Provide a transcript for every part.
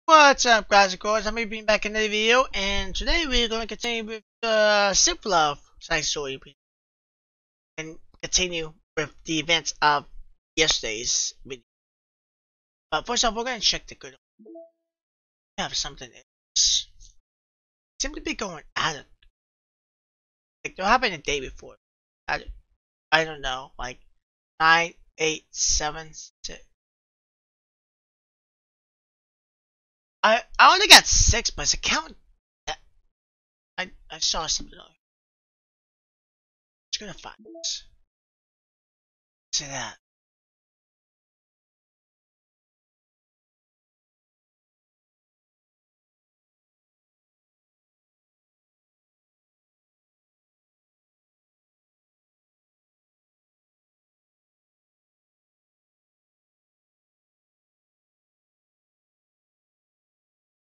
What's up, guys? Of course, I'm being back in the video, and today we're going to continue with the Sip Love side story and continue with the events of yesterday's video. But first off, we're going to check the good. We have something else. Seem to be going at it. Like, what happened the day before? I don't know. Like, 9, 8, 7, 6. I only got 6, but it's a count. I saw something on. Just gonna find this. See that.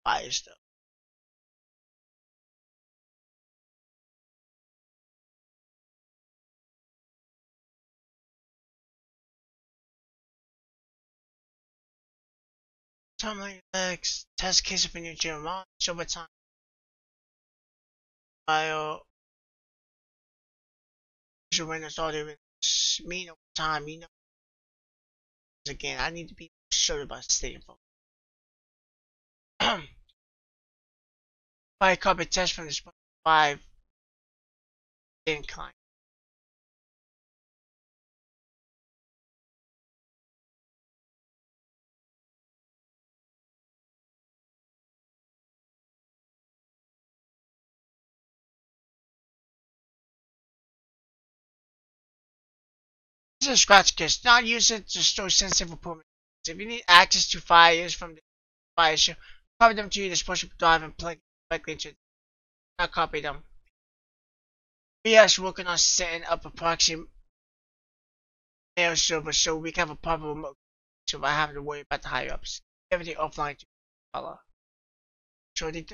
Fire stuff. Time legs. Test case of a new gym. Over time. Bio. Usual winners all the mean over time. You know. Again, I need to be sure about staying focused. Fire copy test from this 5 incline. This is a scratch case. Not use it to store sensitive improvements. If you need access to files from the file issue, copy them to your disposable drive and plug directly into it. Not copy them. We are working on setting up a proxy mail server so we can have a proper remote so I have to worry about the higher ups. Everything offline to follow. So they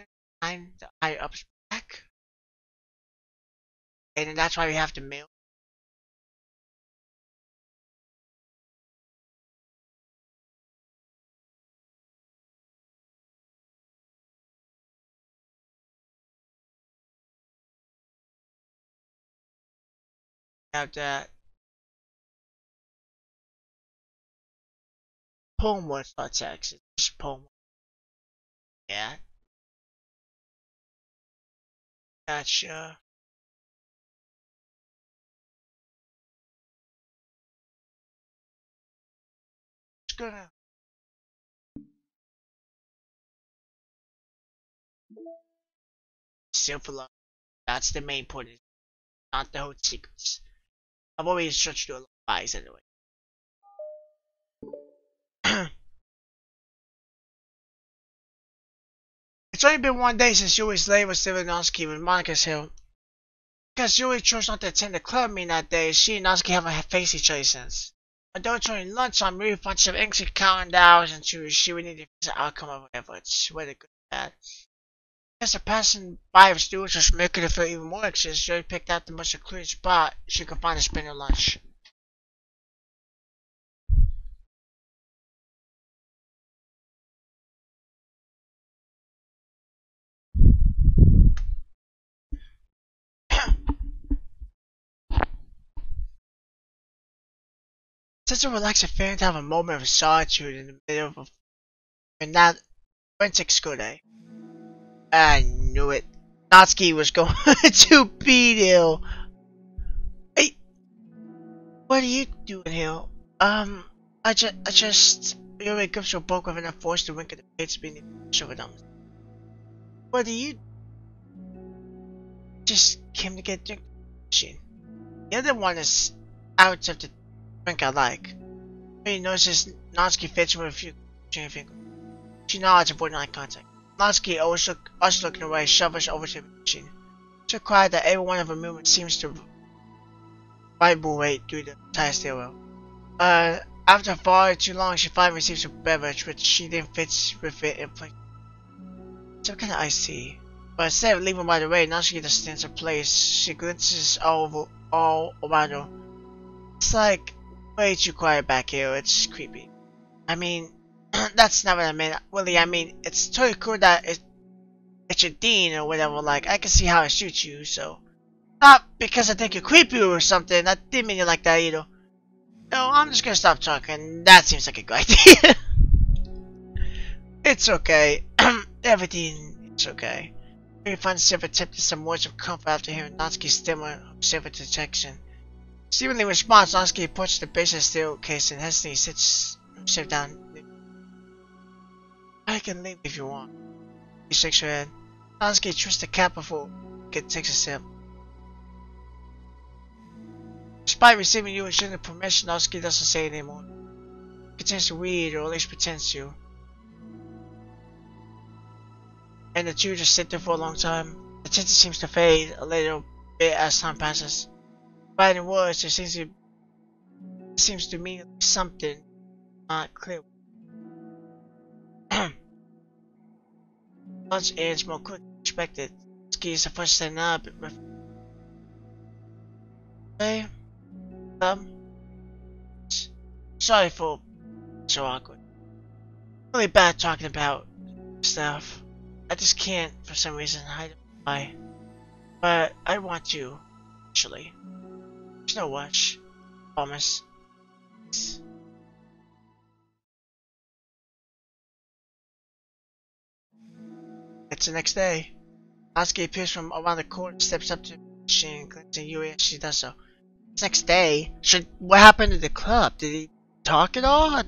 find the higher ups back. And then that's why we have to mail. Have that poem was not text, it's just poem. Yeah. Gotcha. Just gonna silver love. That's the main point, not the whole secrets. I've always tried to do a lot of buys anyway. It's only been 1 day since Yuri's late with Natsuki with Monica's hill. Because Yuri chose not to attend the club meeting that day, she and Natsuki haven't faced each other since. Although it's only lunchtime, Yuri finds some anxious counting the hours until she would need to fix the outcome of her efforts, whether good or bad. As a passing by of students was making her feel even more anxious, Yuri picked out the most secluded spot she could find to spend her lunch. Such a relaxing feeling to have a moment of solitude in the middle of that forensic school day. I knew it. Natsuki was going to be there. Hey, what are you doing here? I just, Yuri gives you a book with enough force to wink at the page beneath the sugar them. What do you just came to get a drink machine? The other one is out of the drink I like. He notices Natsuki fits with a few fingers. She nods, avoiding eye contact. Natsuki, always looking away, shovels over to the machine. So quiet that every one of her movements seems to vibrate through the entire stairwell. After far too long, she finally receives a beverage, which she then fits with it in place. Some kind of iced tea. But instead of leaving by the way, Natsuki just stands her place. She glances all around her. It's like way too quiet back here. It's creepy. I mean, That's not what I meant. Willie, I mean, it's totally cool that it's your dean or whatever. Like, I can see how I shoot you, so. Not because I think you're creepy or something. I didn't mean it like that either. No, I'm just gonna stop talking. That seems like a good idea. It's okay. Everything is okay. We find Silver attempted some words of comfort after hearing Natsuki's stimmer of Silver detection. Seemingly in response, Natsuki approaches the base of the steel case and hesitantly sits himself down. I can leave if you want. He shakes her head. Natsuki twists the cap before it takes a sip. Despite receiving Yuri's general permission, Natsuki doesn't say it anymore. He continues to read, or at least pretends to. And the two just sit there for a long time. The tension seems to fade a little bit as time passes. By the words, there seems to mean something not clear. Lunch ends more quickly than expected. Natsuki is the first to stand up. Hey. Sorry for so awkward. Really bad talking about stuff. I just can't for some reason hide why. But I want to, actually. There's no rush. Promise. It's the next day. Natsuki appears from around the corner, steps up to the machine, and glances at Yuri as she does so. Next day, what happened to the club? Did he talk at all? I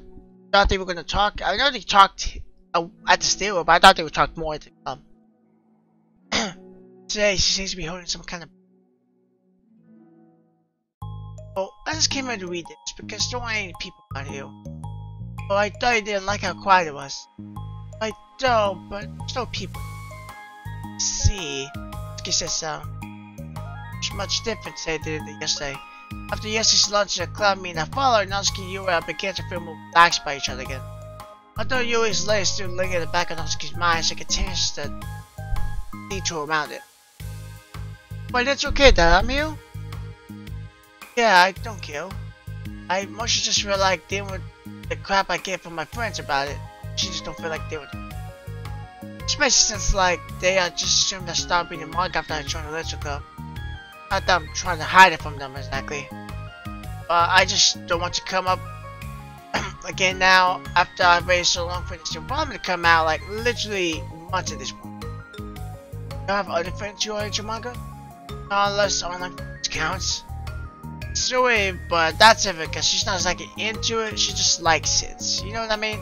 thought they were gonna talk. I know they talked at the stable, but I thought they would talk more at the club. Today, she seems to be holding some kind of. Oh, I just came here to read this because there aren't any people out here. Oh, I thought you didn't like how quiet it was. I don't, but there's no people. See, Natsuki says so. It's much different today than yesterday. After yesterday's lunch at a club meeting that followed, Natsuki and Yuri began to feel more relaxed by each other again. Although Yuri's legs still linger in the back of Natsuki's mind, she continues to detour around it. But it's okay that I'm you? Yeah, I don't care. I mostly just feel like dealing with the crap I get from my friends about it. She just don't feel like dealing with it. Especially since like they are just assumed I stopped being a monk after I joined the literature club. Not that I'm trying to hide it from them exactly. But I just don't want to come up again now after I've waited so long for this problem to come out, like literally months at this point. You don't have other friends who are into manga? Not unless online counts. Sorry, but that's it because she's not exactly into it, she just likes it. You know what I mean?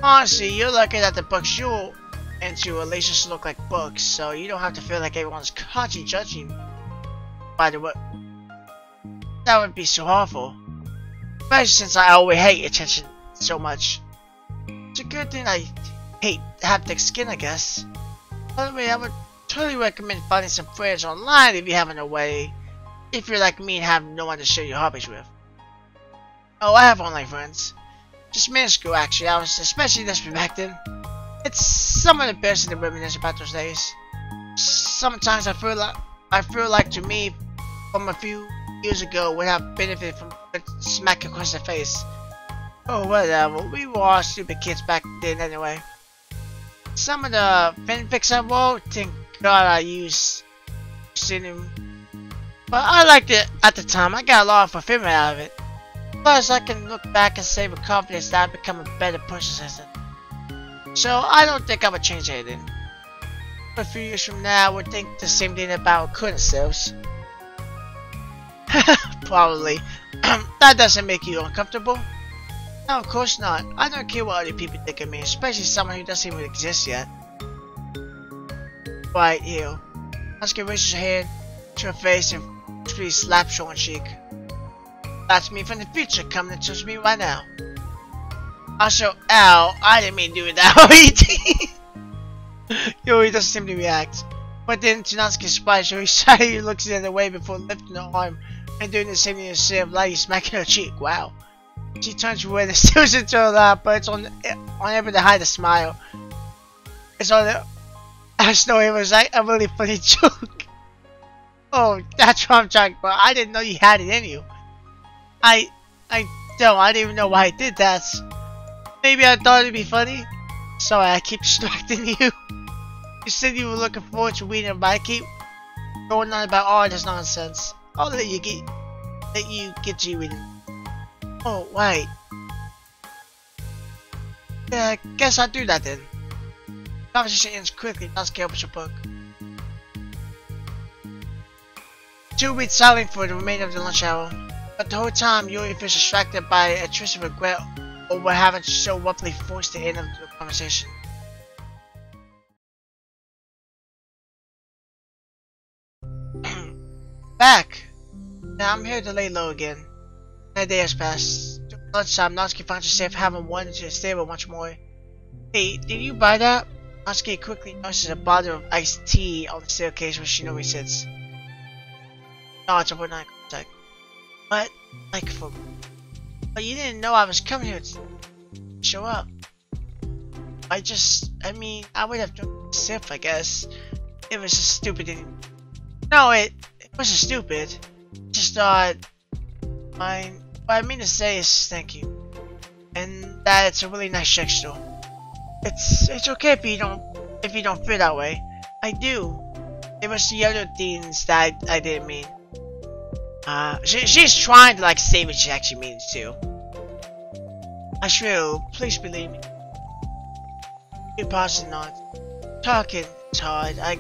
Honestly, you're lucky that the books you're into at least just look like books, so you don't have to feel like everyone's constantly judging by the way. That would be so awful. Especially since I always hate attention so much. It's a good thing I hate haptic skin, I guess. By the way, I would totally recommend finding some friends online if you haven't already. If you're like me and have no one to share your hobbies with. Oh, I have online friends. Just minuscule actually, I was especially desperate back then. It's somewhat embarrassing to reminisce about those days. Sometimes I feel like to me, from a few years ago, would have benefited from a smack across the face. Oh, whatever. We were all stupid kids back then anyway. Some of the fanfics I wrote, thank God I used them. But I liked it at the time. I got a lot of fulfillment out of it. Plus, I can look back and say with confidence that I've become a better person since then. So, I don't think I would change anything. A few years from now, I would think the same thing about our current selves. Probably. That doesn't make you uncomfortable? No, of course not. I don't care what other people think of me, especially someone who doesn't even exist yet. Right here. Natsuki raises her hand to her face and please slaps her on cheek. That's me from the future coming to touch me right now. Also, ow, I didn't mean to do it that way. Yuri doesn't seem to react. But then to Natsuki's surprise, Yuri shyly looks the other way before lifting her arm and doing the same thing instead of lightly smacking her cheek. Wow. She turns red and steals into her lap, but it's on effort to hide a smile. It's on the as though it was like a really funny joke. Oh, that's what I'm talking about. I didn't know you had it in you. I didn't even know why I did that. Maybe I thought it'd be funny. Sorry, I keep distracting you. You said you were looking forward to reading, but I keep going on about all this nonsense. I'll let you get to reading. Oh, wait. Yeah, I guess I'll do that then. Conversation ends quickly. Natsuki opens your book. 2 weeks silent for the remainder of the lunch hour. But the whole time, Yuri feels distracted by a twist of regret over having so roughly forced the end of the conversation. Back! Now I'm here to lay low again. A day has passed. During lunchtime, Natsuki finds herself having wanted to stay with once more. Hey, did you buy that? Natsuki quickly notices a bottle of iced tea on the staircase where Shinori sits. No, it's over 9 contact. What? Like for... But you didn't know I was coming here to show up. I mean, I would have done a sip, I guess. It was just stupid. No, it wasn't stupid. Just thought... What I mean to say is thank you. And that it's a really nice gesture. It's okay if you don't feel that way. I do. It was the other things that I didn't mean. She's trying to like say what she actually means too. I swear, please believe me. You pausing on. Talking is hard. I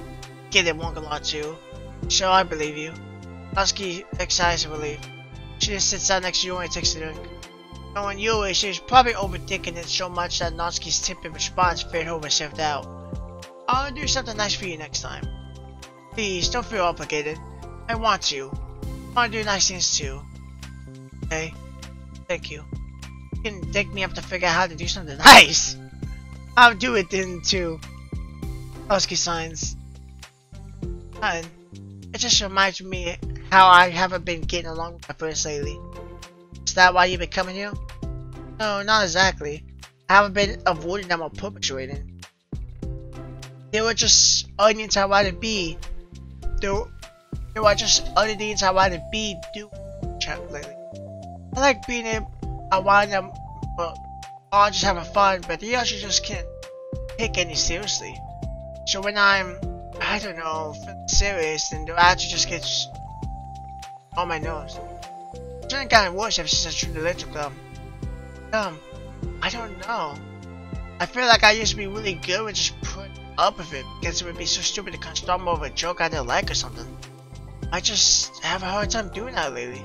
get it wrong a lot too. So I believe you. Natsuki excites in relief. She just sits down next to Yuri and takes a drink. Knowing Yuri, she's probably overthinking it so much that Natsuki's tepid response failed her with self-doubt. I'll do something nice for you next time. Please, don't feel obligated. I want to. I want to do nice things too. Okay? Thank you. You can dig me up to figure out how to do something nice. I'll do it then too. Natsuki signs. Fine. It just reminds me how I haven't been getting along with my friends lately. Is that why you've been coming here? No, not exactly. I haven't been avoiding them or perpetrating. They were just other things I wanted to be. They were just other things I wanted to be doing lately. I like being able, I want them, but all just having fun, but they also just can't take any seriously. So when I'm, I don't know, serious, then the attitude just gets on my nose. It's only gotten worse ever since I joined the literature club. I don't know. I feel like I used to be really good with just putting up with it because it would be so stupid to kind of stumble over a joke I didn't like or something. I just have a hard time doing that lately.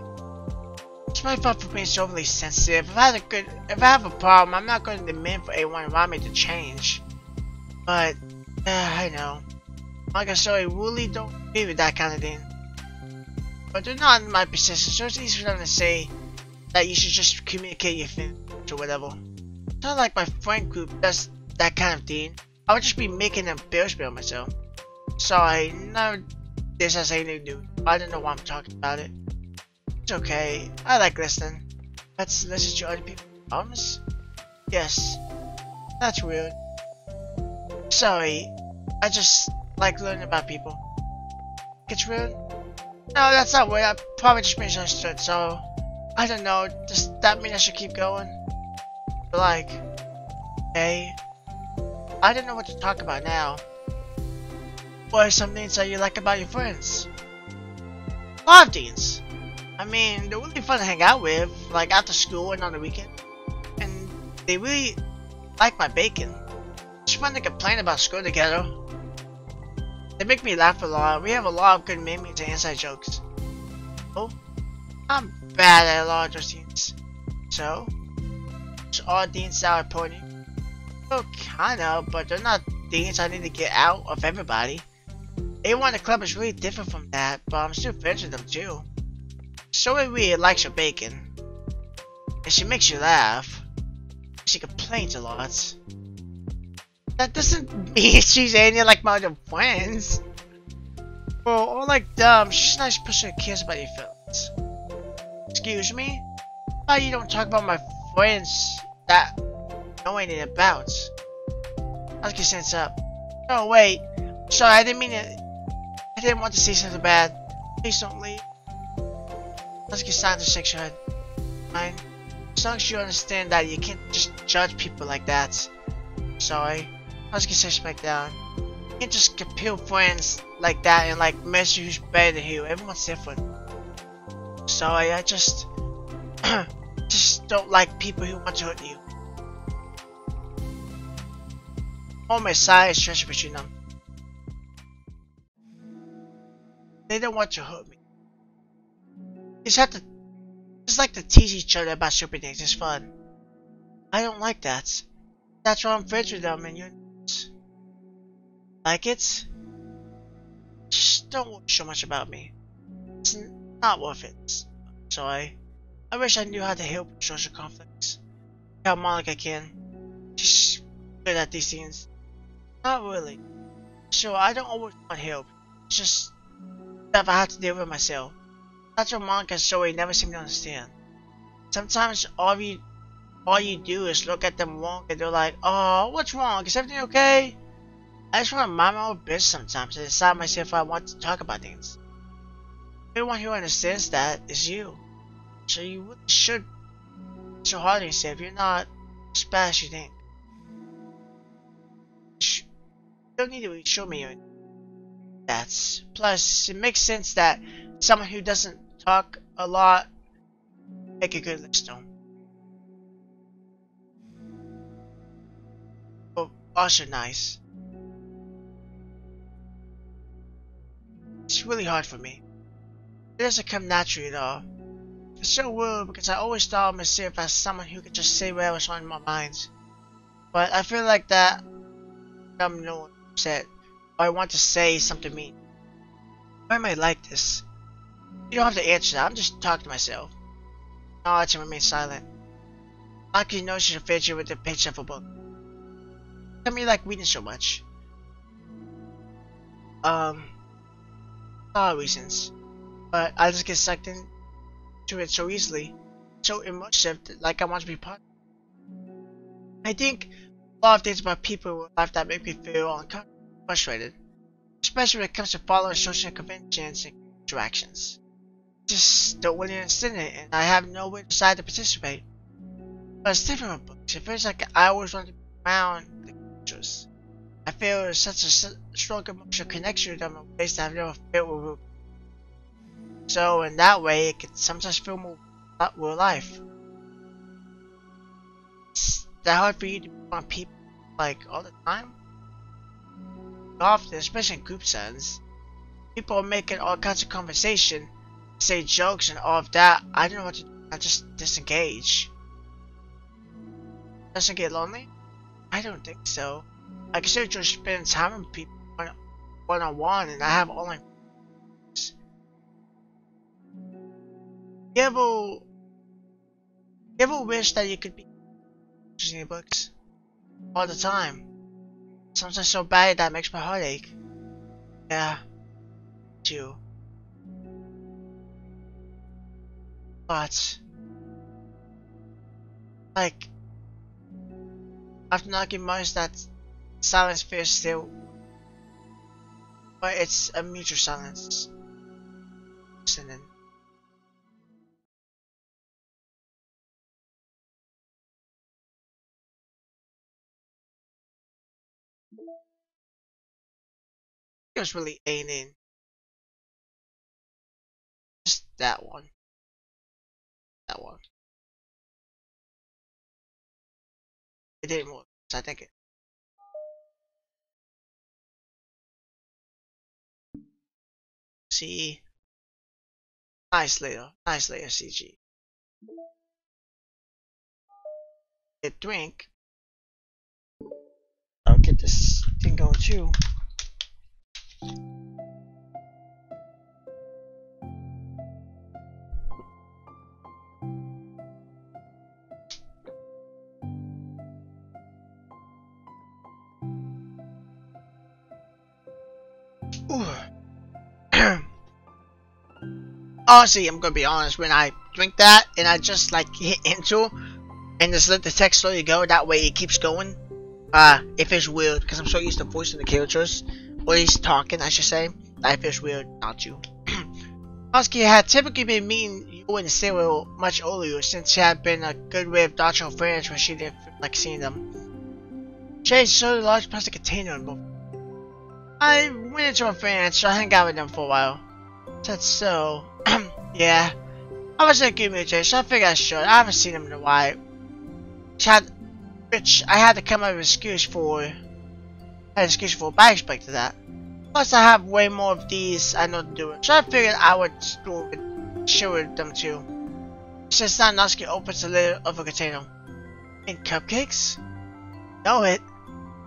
It's my fault for being so overly sensitive. If I have a problem, I'm not going to demand for everyone around me to change. But, I know. Like I said, I really don't agree with that kind of thing. But they're not in my position, so it's easy for them to say that you should just communicate your feelings or whatever. It's not like my friend group does that kind of thing. I would just be making an embarrassment of myself. Sorry, none of this has anything to do. I don't know why I'm talking about it. It's okay. I like listening. Let's listen to other people's problems. Yes. That's weird. Sorry. I just like learning about people. It's weird? No, that's not weird. I probably just misunderstood, so... I don't know. Does that mean I should keep going? But like... Hey... I don't know what to talk about now. What are some things that you like about your friends? A lot of things. I mean, they're really fun to hang out with, like after school and on the weekend. And they really like my bacon. It's fun to complain about school together. They make me laugh a lot. We have a lot of good memes and inside jokes. Oh, I'm bad at a lot of those things. So all things that are important. Well, kinda, but they're not things I need to get out of everybody. Everyone in the club is really different from that, but I'm still friends with them too. So really likes her bacon. And she makes you laugh. She complains a lot. That doesn't mean she's anything like my other friends. Or like dumb, she's a nice person who cares about your feelings. Excuse me? Why you don't talk about my friends that know anything about? Natsuki stands up. Oh wait, sorry, I didn't mean it. I didn't want to say something bad. Please don't leave. Natsuki stands and shakes her head. Fine. as long as you understand that you can't just judge people like that. Sorry, I was gonna say smack down. You can't just compare friends like that and like measure who's better than you. Everyone's different. Sorry, I just just don't like people who want to hurt you. All my side is treasure between them. They don't want to hurt me. They just have to just like to tease each other about stupid things. It's fun. I don't like that. That's why I'm friends with them and you're not. Like it? Just don't worry so much about me. It's not worth it. Sorry. I wish I knew how to help social conflicts. Help Monica can. She's good at these things. Not really. Sure, I don't always want help. It's just stuff I have to deal with myself. That's what Monica and Zoe never seem to understand. Sometimes all you do is look at them wrong and they're like, "Oh, what's wrong? Is everything okay?" I just want to mind my own business sometimes and decide myself if I want to talk about things. Everyone who understands that is you. So you really should be so hard on yourself. You're not as bad as you think. You don't need to show me that. Plus, it makes sense that someone who doesn't talk a lot make a good listener. But also nice. It's really hard for me. It doesn't come naturally at all. It's so weird because I always thought of myself as someone who could just say whatever's on my mind. But I feel like that I'm no one upset or I want to say something mean. Why am I like this? You don't have to answer that. I'm just talking to myself. No, to remain silent. Like you know she's a fidget with the page of a book. Tell me you like reading so much. A lot of reasons. But I just get sucked into it so easily. So immersive that, like I want to be part of it. I think a lot of things about people in life that make me feel uncomfortable, frustrated. Especially when it comes to following social conventions and interactions. Just don't really understand it and I have no way to decide to participate. But it's different with books. It feels like I always want to be around the characters. I feel such a strong emotional connection with them in ways that I've never felt with books. So in that way, it can sometimes feel more real life. It's that hard for you to be around people like all the time? Often, especially in group settings, people are making all kinds of conversation, say jokes and all of that. I don't know what to do. I just disengage. Doesn't get lonely? I don't think so. I consider just spending time with people one on one, and I have online. You ever wish that you could be reading books all the time? Sometimes so bad that makes my heart ache. Yeah, too. But like after knocking most that silence feels still, but it's a mutual silence. Listening. It was really aiming. Just that one. That one. It didn't work, so I think it. See. Nice layer CG. Get drink. I'll get this thing going too. Honestly, I'm gonna be honest, when I drink that and I just like hit enter and just let the text slowly go, that way it keeps going. It feels weird because I'm so used to voicing the characters, or at least talking, I should say. That feels weird not to. Natsuki had typically been meeting you in the stable much earlier since she had been a good way of dodging her friends when she didn't feel like seeing them. She showed a large plastic container in both. I went into her friends, so I hung out with them for a while. That's so. Yeah. I was in a good mood today, so I figured I should. I haven't seen them in a while. Which I had to come up with an excuse for. But I expected that. Plus, I have way more of these I know to do it, so I figured I would share with them too. Since now Natsuki opens the lid of a container. And cupcakes? Know it.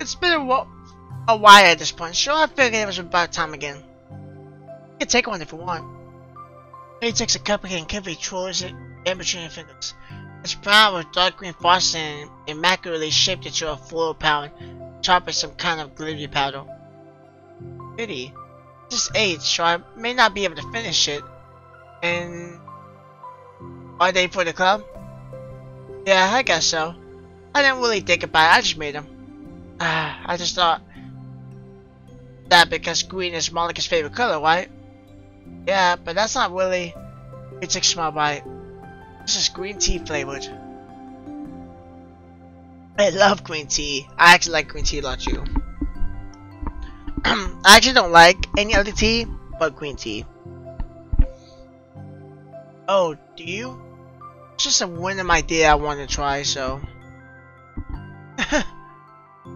It's been a while at this point, so I figured it was about time again. You can take one if you want. He takes a cupcake and carefully twirls it in between your fingers. It's brown with dark green frosting and immaculately shaped into a floral pound, topped with some kind of glittery powder. Pretty. Just 8, so I may not be able to finish it. And are they for the club? Yeah, I guess so. I didn't really think about it, I just made them. I just thought that because green is Monica's favorite color, right? Yeah, but that's not really. It takes a small bite. This is green tea flavored. I love green tea. I actually like green tea a lot too. I actually don't like any other tea but green tea. Oh, do you? It's just a random idea I want to try, so.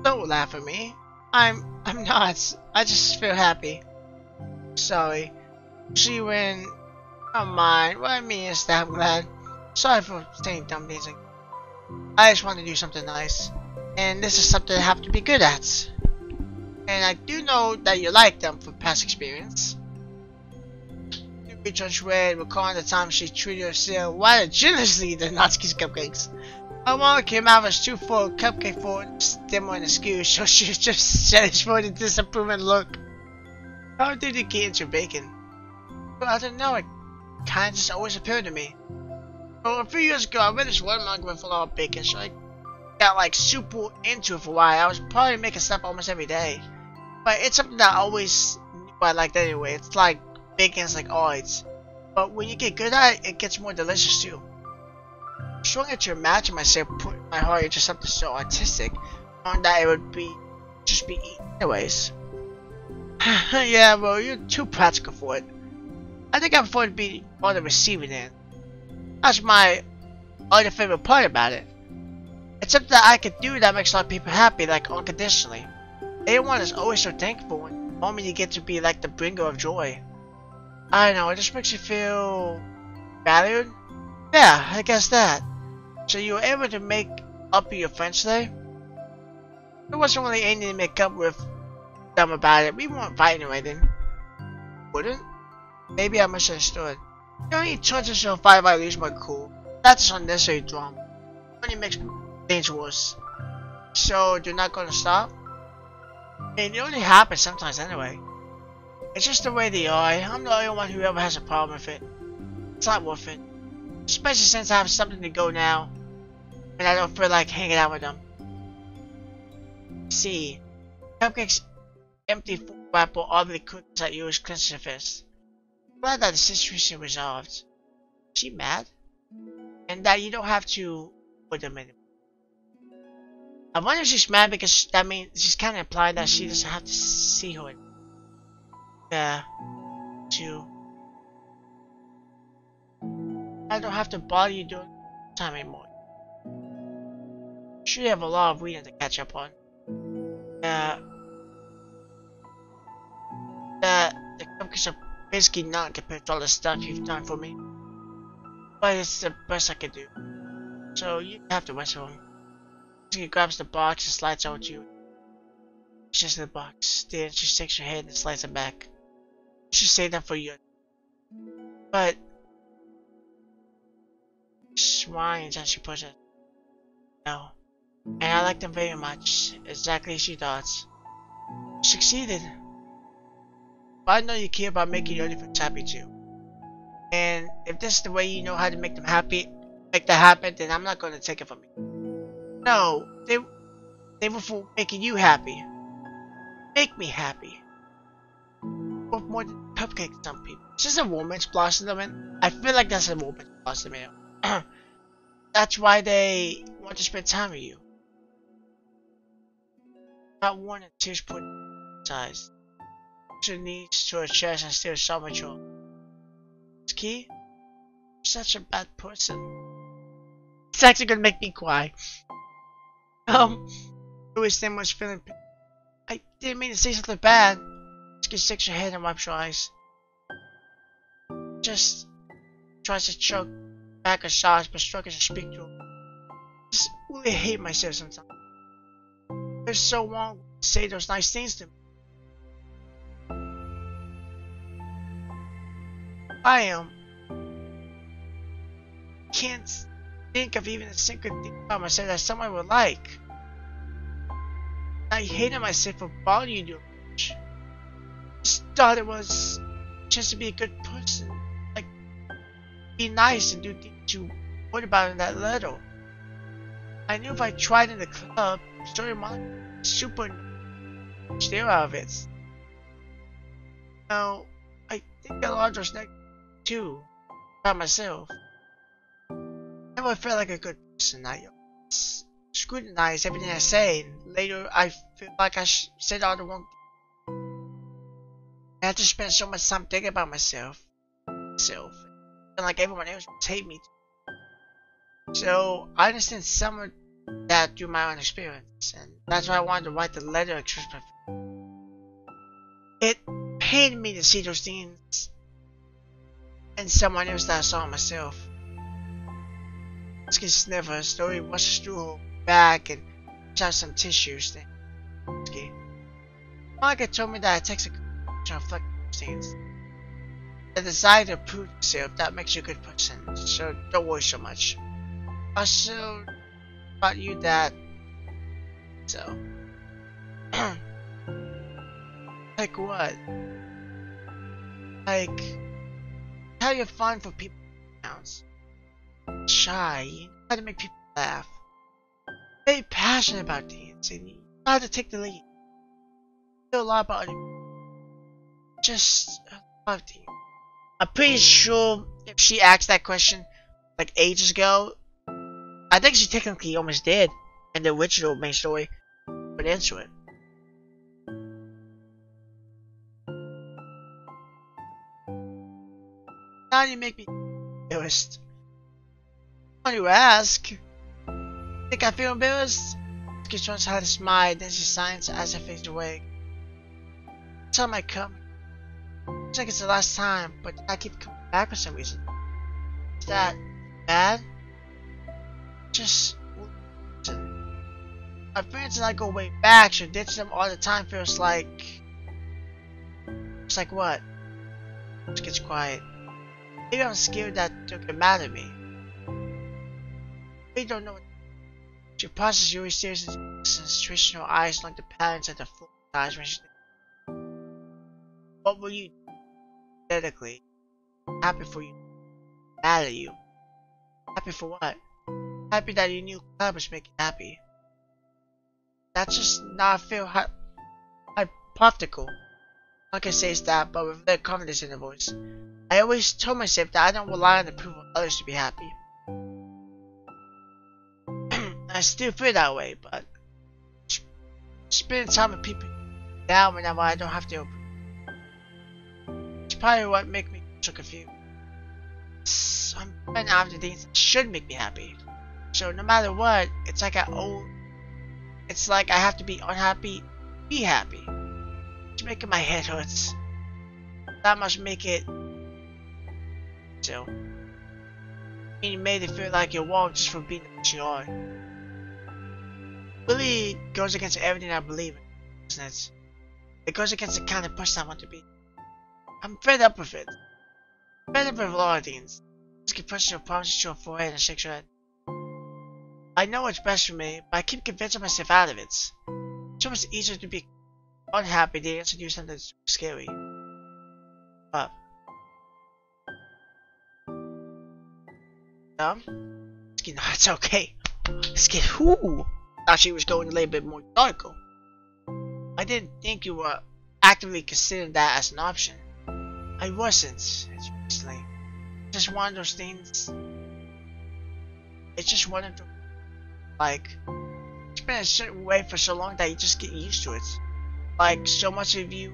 Don't laugh at me. I'm not. I just feel happy. Sorry. See when. Don't mind. What I mean is that I'm glad. Sorry for saying dumb things. I just want to do something nice, and this is something I have to be good at. And I do know that you like them from past experience. Yuri turns red, recalling the time she treated herself rather generously than Natsuki's cupcakes. Her mom came out was too full of cupcake for them on the skew, so she was just satisfied for the disapproving look. How did you get into bacon? Well, I don't know, it kinda just always appeared to me. Well, a few years ago, I read this one manga with a lot of bacon, so I got like super into it for a while. I was probably making stuff almost every day. But it's something that I always knew I liked anyway. It's like bacon's like odds. But when you get good at it, it gets more delicious too. I'm struggling to imagine myself putting my heart into something so artistic, knowing that it would just be eaten anyways. Yeah, well, you're too practical for it. I think I prefer to be on the receiving end. That's my other favorite part about it. It's something that I can do that makes a lot of people happy, like unconditionally. Everyone is always so thankful when the moment you get to be like the bringer of joy. I don't know, it just makes you feel valued. Yeah, I guess that. So you were able to make up with your friends today? There wasn't really anything to make up with them about it. We weren't fighting or anything. Wouldn't? Maybe I misunderstood. You only turns into a fight if I lose my cool. That's unnecessary drama. It only makes things worse. So, they're not gonna stop? And it only happens sometimes anyway. It's just the way they are. I'm the only one who ever has a problem with it. It's not worth it. Especially since I have something to go now. And I don't feel like hanging out with them. See, Cupcake's empty full wrapper ugly cookies at Yuri's clenched fist. I'm glad that the situation resolved. Is she mad? And that you don't have to put them anymore. I wonder if she's mad because that means she's kind of implying that she doesn't have to see her anymore. Yeah, too. I don't have to bother you during time anymore. Sure, you have a lot of reading to catch up on. Yeah. The cupcakes are basically not compared to all the stuff you've done for me. But it's the best I can do. So you have the rest of them. She grabs the box and slides over to you. She says the box. Then she shakes her head and slides it back. She saved them for you. But she whines and she puts it. No. And I like them very much. Exactly as she thought. Succeeded. But I know you care about making your other friends happy too. And if this is the way you know how to make them happy, make that happen, then I'm not gonna take it from you. No, they were for making you happy. Make me happy. worth more than cupcakes to some people. It's just a woman's blossoming. I feel like that's a woman's blossoming. That's why they want to spend time with you. Not one and two put size. Your knees to her chest and still so mature. Natsuki? Such a bad person. It's actually gonna make me cry. Louis then was feeling. I didn't mean to say something bad. Natsuki shakes her head and wipes her eyes. Just tries to choke back her sobs, but struggles to speak to her. I just really hate myself sometimes. It's so wrong to say those nice things to me. I can't think of even a single thing about myself that someone would like. I hated myself for bothering you too much. I just thought it was just to be a good person. Like, be nice and do things you worried about in that little. I knew if I tried in the club, story mom super stare out of it. Now, I think a lot of those negatives too about myself. I never felt like a good person. I scrutinize everything I say, and later I feel like I said all the wrong things. I had to spend so much time thinking about myself, and like everyone else would hate me. So I understand some of that through my own experience, and that's why I wanted to write the letter and express my feelings. It pained me to see those things in someone else that I saw myself. Natsuki sniffed her slowly washes through her bag and pulls out some tissues. Then, Natsuki, Monica told me that it takes a good to reflect those things. The desire to prove yourself that makes you a good person, so don't worry so much. Also, about you that. So. Like what? Like, how you're fun for people sounds. Shy, you know how to make people laugh. Very passionate about things, and you know how to take the lead. You know a lot about it. Just a lot of things. I'm pretty sure if she asked that question like ages ago, I think she technically almost did in the original main story, but answer it. Now you make me embarrassed. Why do you ask? Think I feel embarrassed? She tries to hide a smile, then she signs as if fades away. Time I come. Looks like it's the last time, but I keep coming back for some reason. Is that bad? Just listen. My friends and I go way back, so ditching them all the time feels like. It's like what? She gets quiet. Maybe I'm scared that they'll get mad at me. They don't know what. She pauses. Yuri stares into the situation. Her eyes like the patterns of the full eyes when she. What will you do? Hypothetically, happy for you. Mad at you. Happy for what? Happy that your new club is making you happy. That's just not feel hypothetical. I can say that, but with little confidence in the voice. I always told myself that I don't rely on the approval of others to be happy. I still feel that way, but spending time with people down whenever I don't have to approve. It's probably what makes me so confused. I'm trying after things that should make me happy. So no matter what, it's like I have to be unhappy, be happy. It's making my head hurts. That must make it so. You made it feel like you're wrong just for being what you are. Really goes against everything I believe in, doesn't it? It goes against the kind of person I want to be. I'm fed up with it. I'm fed up with a lot of things. Just keep pushing your promises to your forehead and shakes your head. I know what's best for me, but I keep convincing myself out of it. It's so much easier to be unhappy than to do something that's scary. Up. No, it's okay. Let's get who? Thought she was going a little bit more darker. I didn't think you were actively considered that as an option. I wasn't, recently. Just one of those things. It's just one of the, like, it's been a certain way for so long that you just get used to it. Like, so much of you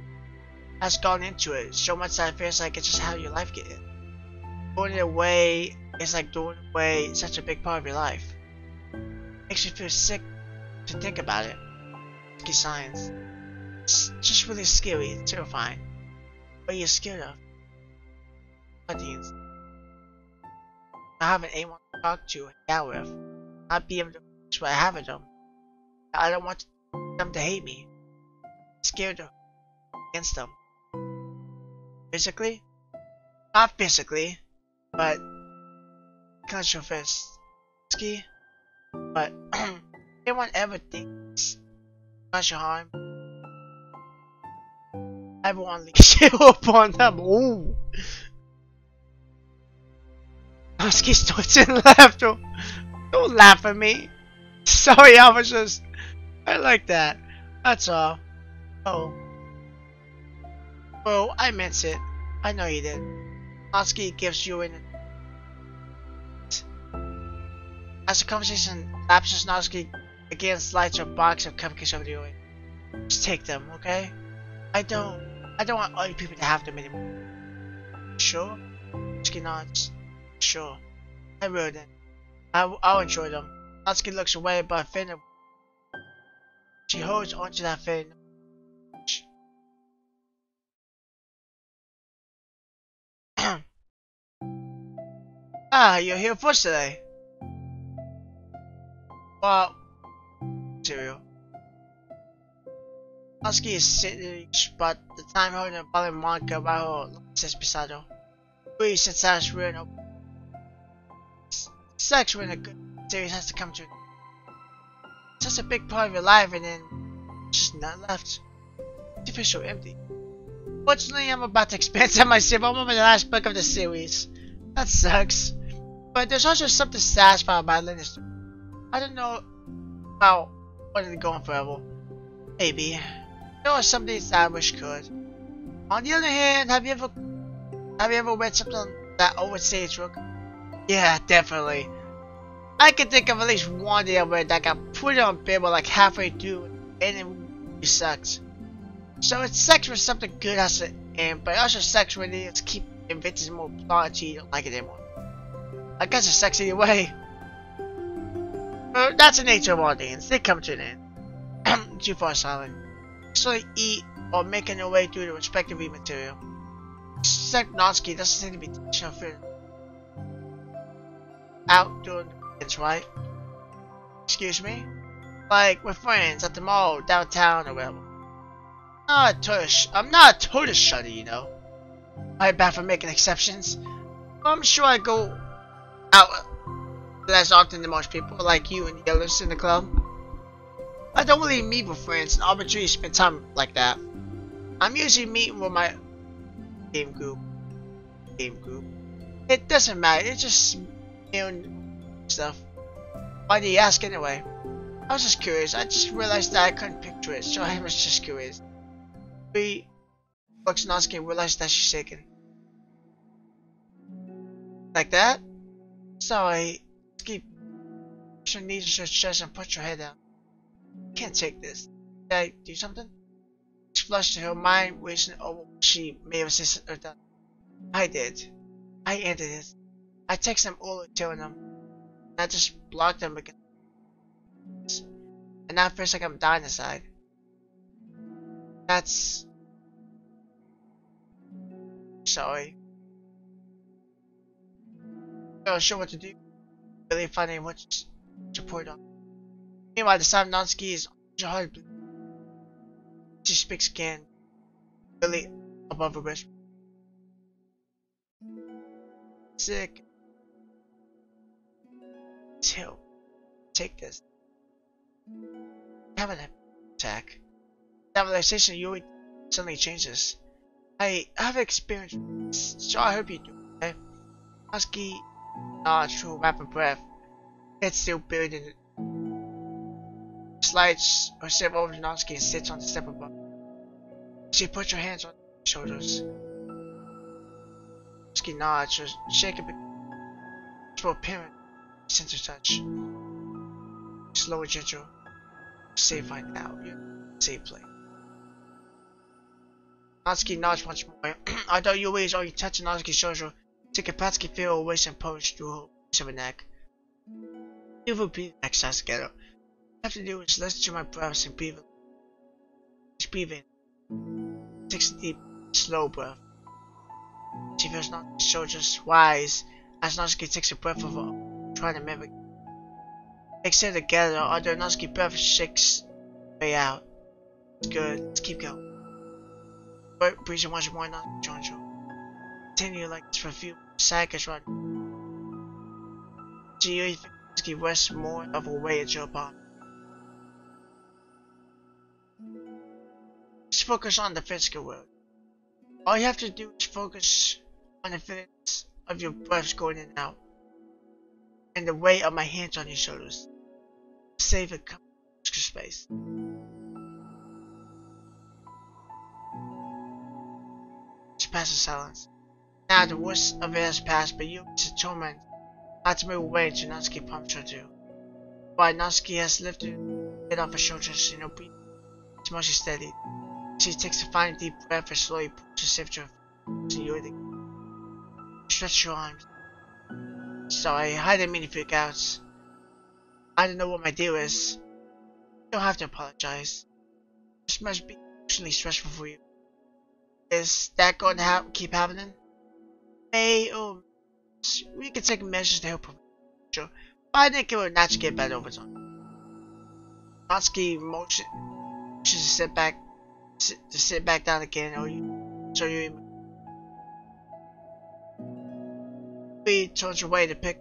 has gone into it, so much that it feels like it's just how your life gets. Doing it away is like doing away such a big part of your life. Makes you feel sick to think about it. Risky science. It's just really scary and terrifying. What are you scared of? Audience. I haven't anyone to talk to and hang out with. Not be able to do what I have with them. I don't want them to hate me. I'm scared of against them. Physically? Not physically, but clench your fist. Risky, but anyone ever thinks clench your harm? Everyone leaves you upon them. Ooh. Husky starts and laughed. Don't laugh at me. Sorry, I was just. I like that. That's all. Oh. Well, I meant it. I know you did. Natsuki gives you an. As the conversation lapses, Natsuki again slides a box of cupcakes over to Yuri. Just take them, okay? I don't want other people to have them anymore. Sure? Natsuki nods. Sure. I will then. I'll enjoy them. Natsuki looks away, but Finn. She holds onto that Finn. Ah, you're here first today. Well, cereal. Natsuki is sitting, but the time holding a bottle of manga while her sits beside her. Yuri sits out his room. Sex when a good series has to come to. It's just a big part of your life, and then just not left. You feel so empty. Fortunately, I'm about to expand on myself. I'm on the last book of the series. That sucks. But there's also something satisfying about letting this. I don't know about wanting to go on forever. Maybe. There are some things that I wish could. On the other hand, have you ever read something that overstayed its welcome? Yeah, definitely. I can think of at least one day I read that got put on paper like halfway through and it really sucked. So it's sex when something good has to end, but also sex when they just keep inventing more plot until you don't like it anymore. I guess it's sex either way. But that's the nature of all things. They come to an end. Too far silent. So they eat or making their way through the respective read material. Except Natsuki doesn't seem to be touching her food. Out doing the weekends, right? Excuse me? Like with friends at the mall, downtown, or whatever. I'm not a tourist shutter, you know. I'm bad for making exceptions. I'm sure I go out less often than most people, like you and the others in the club. I don't really meet with friends and arbitrarily spend time like that. I'm usually meeting with my game group. It doesn't matter, it's just stuff. Why do you ask anyway? I was just curious. I just realized that I couldn't picture it, so I was just curious. We looks Natsuki and realized that she's shaking. Like that? Sorry. Keep your knees to your chest and put your head down. Can't take this. Did I do something? She flushed her mind, racing over what she may have said or done. I did. I ended it. I texted them all telling them. And I just blocked them because. And now it feels like I'm dying inside. That's. Sorry. I'm not sure what to do. Really finding what to put on. Meanwhile, the sound of Natsuki is hard. She speaks again, really above her whisper. Sick. Till. Take this. Have an attack. That realization Yuri suddenly changes. I have experience, so I hope you do, okay? Natsuki nods through a rapid breath. It's still buried in it. Slides herself over to Natsuki and sits on the step above. She put your hands on her shoulders. Natsuki nods, her shake a bit for parent. Sense her touch. Slow and gentle. Safe right now. You're in a safe place. Natsuki nods once more. Although Yuri is only touching Natsuki's shoulder, Natsuki feel her waist and push through her base of her neck. Beautiful breathing exercise together. All I have to do is listen to my breaths and breathe. Just breathe in. Takes a deep, slow breath. She feels Natsuki's shoulders rise as Natsuki takes a breath of her, trying to mimic. Exhale together, although Natsuki's breath shakes way out. It's good. Let's keep going. Breathing once more, Natsuki joins you. Continue like this for a few seconds. Run. Yuri Natsuki rests more of her weight into your palm. Just focus on the physical world. All you have to do is focus on the feelings of your breaths going in and out, and the weight of my hands on your shoulders. Save and comfortable space. She passes silence. Now the worst of it has passed, but Yuri's determined not to move away until Natsuki pumps her to. While Natsuki has lifted it off her shoulders, breathing is mostly steady. She takes a final deep breath and slowly pulls her to Yuri. Stretch your arms. Sorry, I didn't mean to freak out. I don't know what my deal is. You don't have to apologize. This must be emotionally stressful for you. Is that going to keep happening? We can take measures to help. Sure. I think it will naturally get better over time. Natsuki motions to sit back down again, so you turns away to pick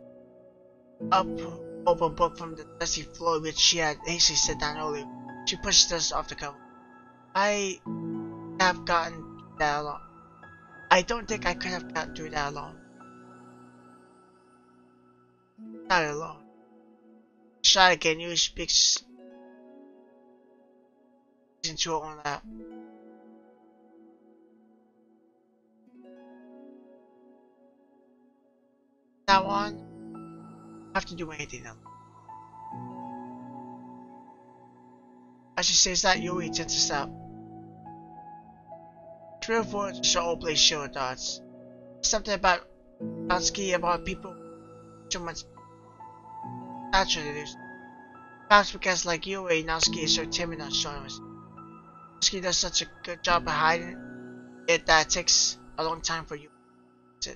up an open book from the dusty floor which she had hastily set down earlier. She pushes this off the cover. I have gotten that alone. I don't think I could have gotten through that alone. Not alone. Shy again, Yuri speaks into her own lap. Now on, I have to do anything else. As she says that, Yuri tenses up. Real words show openly show her thoughts. Something about Natsuki, about people so much naturally lose. Perhaps because like Yuri, Natsuki is so timid and showing us. Natsuki does such a good job of hiding it that it takes a long time for you to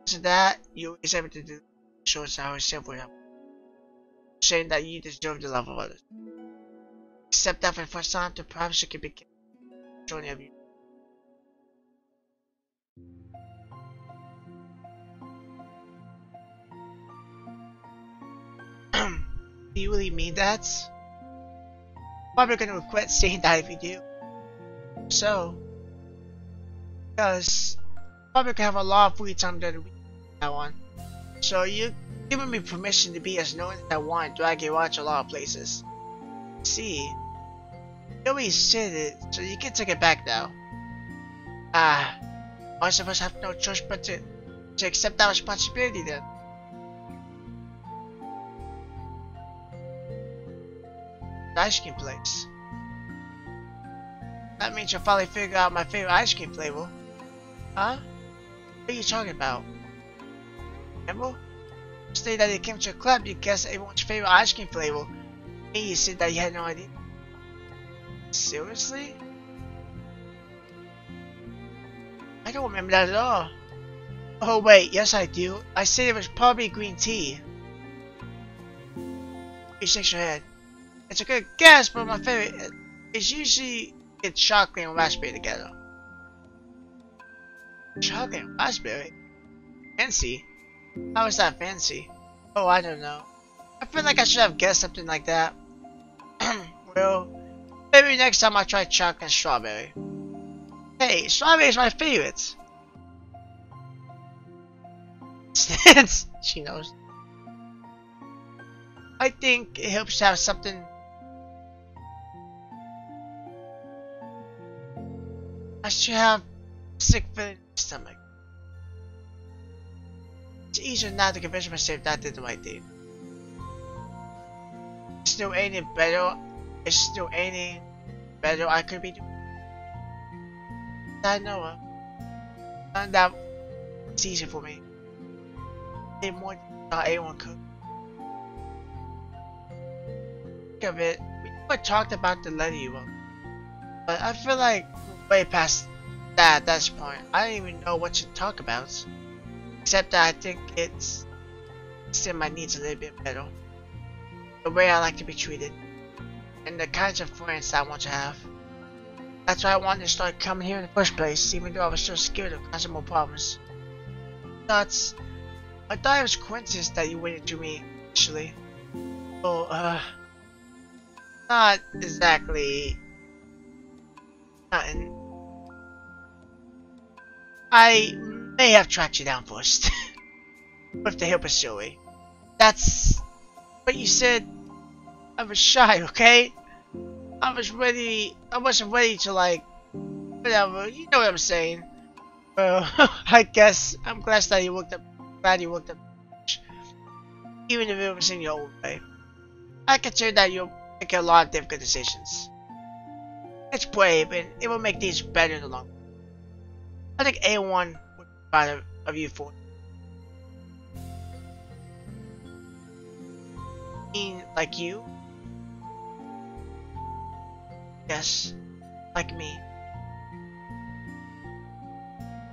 so that Yuri is able to do shows how simple you are. Saying that you deserve the love of others. Accept that for the first time to perhaps you can begin journey of you. Do you really mean that? Probably gonna regret saying that if you do. So, because probably can have a lot of free time during the week from now on. So you're giving me permission to be as known as I want, drag you watch a lot of places. See, you always said it, so you can take it back now. Most of us have no choice but to accept that responsibility then. The ice cream place. That means you'll finally figure out my favorite ice cream flavor. Huh? What are you talking about? Remember? You stated that you came to a club, you guessed everyone's favorite ice cream flavor. And you said that you had no idea. Seriously? I don't remember that at all. Oh wait, yes I do. I said it was probably green tea. You shake your head. It's a good guess, but my favorite is usually it's chocolate and raspberry together. Chocolate and raspberry? Fancy? How is that fancy? Oh, I don't know. I feel like I should have guessed something like that. Well, maybe next time I try chocolate and strawberry. Hey, strawberry is my favorite. Since she knows. I think it helps to have something I should have sick feeling in my stomach. It's easier now to convince myself that I did the right thing. It's still any better. It's still any better I could be doing. I know of. And that it's easy for me. I did more than anyone could. Think of it, we never talked about the letter you wrote. But I feel like we're way past that at this point. I don't even know what to talk about. Except that I think it's in my needs a little bit better. The way I like to be treated. And the kinds of friends I want to have. That's why I wanted to start coming here in the first place, even though I was so scared of causing more problems. I thought it was coincidence that you waited to me, actually. Oh, not exactly. Nothing. I may have tracked you down first. With the help of Yuri. That's what you said. I was shy, okay? I wasn't ready to like, whatever, you know what I'm saying. Well, I guess I'm glad you worked up, even if it was in your own way. I consider that you'll make a lot of difficult decisions. It's brave, and it will make things better in the long run. I think anyone would be proud of you for it. I mean, like you? Yes, like me.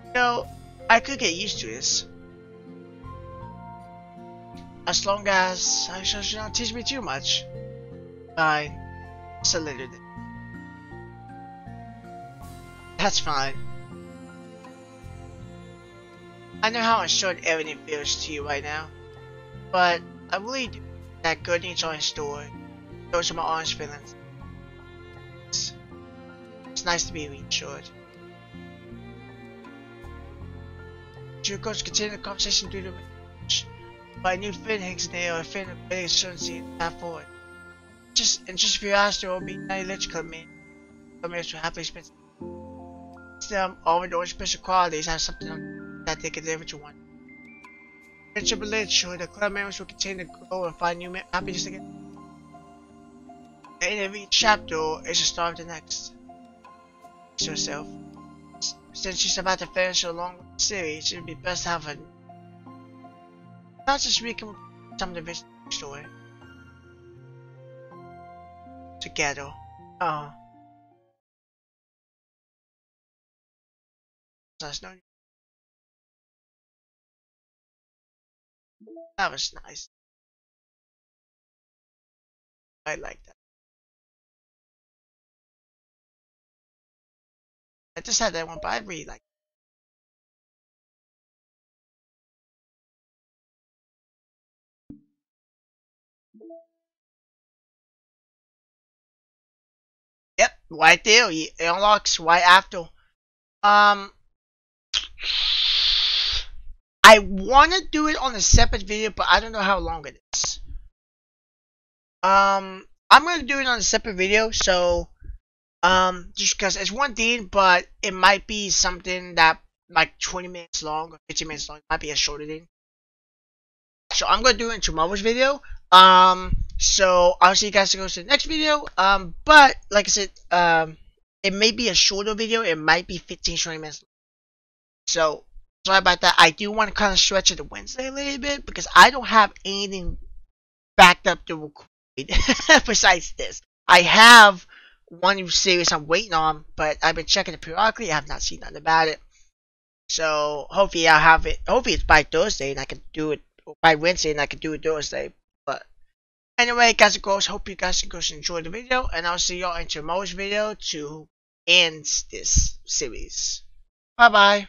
You know, I could get used to this. As long as I should not teach me too much. Fine. Just a little bit. That's fine. I know how uncertain everything feels to you right now. But I really do think that good needs are in store. Those are my honest feelings. It's nice to be reassured. Should of course continue the conversation through the range. But a new fin hangs in the air, a fin of great certainty in the path forward. Just a few hours there will be 90 lich club mates will happily spend. Still, all of those special qualities have something that they can deliver to one. Friendship and literature, the club members will continue to grow and find new happiness again. The end of each chapter is the start of the next. To herself. Since she's about to finish a long series, it would be best to have a not just recap some of the vision story together. Oh, that's no. That was nice. I like that. I just had that one, but I really like it. Yep, right there. It unlocks right after. I want to do it on a separate video, but I don't know how long it is. I'm going to do it on a separate video, so just because it's one thing, but it might be something that like 20 minutes long or 15 minutes long. It might be a shorter thing. So I'm gonna do it in tomorrow's video. So I'll see you guys to go to the next video. But like I said, it may be a shorter video. It might be 15-20 minutes. So sorry about that. I do want to kind of stretch it to Wednesday a little bit because I don't have anything backed up to record besides this. I have one new series I'm waiting on, but I've been checking it periodically. I have not seen nothing about it. So hopefully I'll have it. Hopefully it's by Thursday and I can do it by Wednesday and I can do it Thursday. But anyway, guys and girls, hope you guys enjoy the video, and I'll see y'all in tomorrow's video to end this series. Bye bye.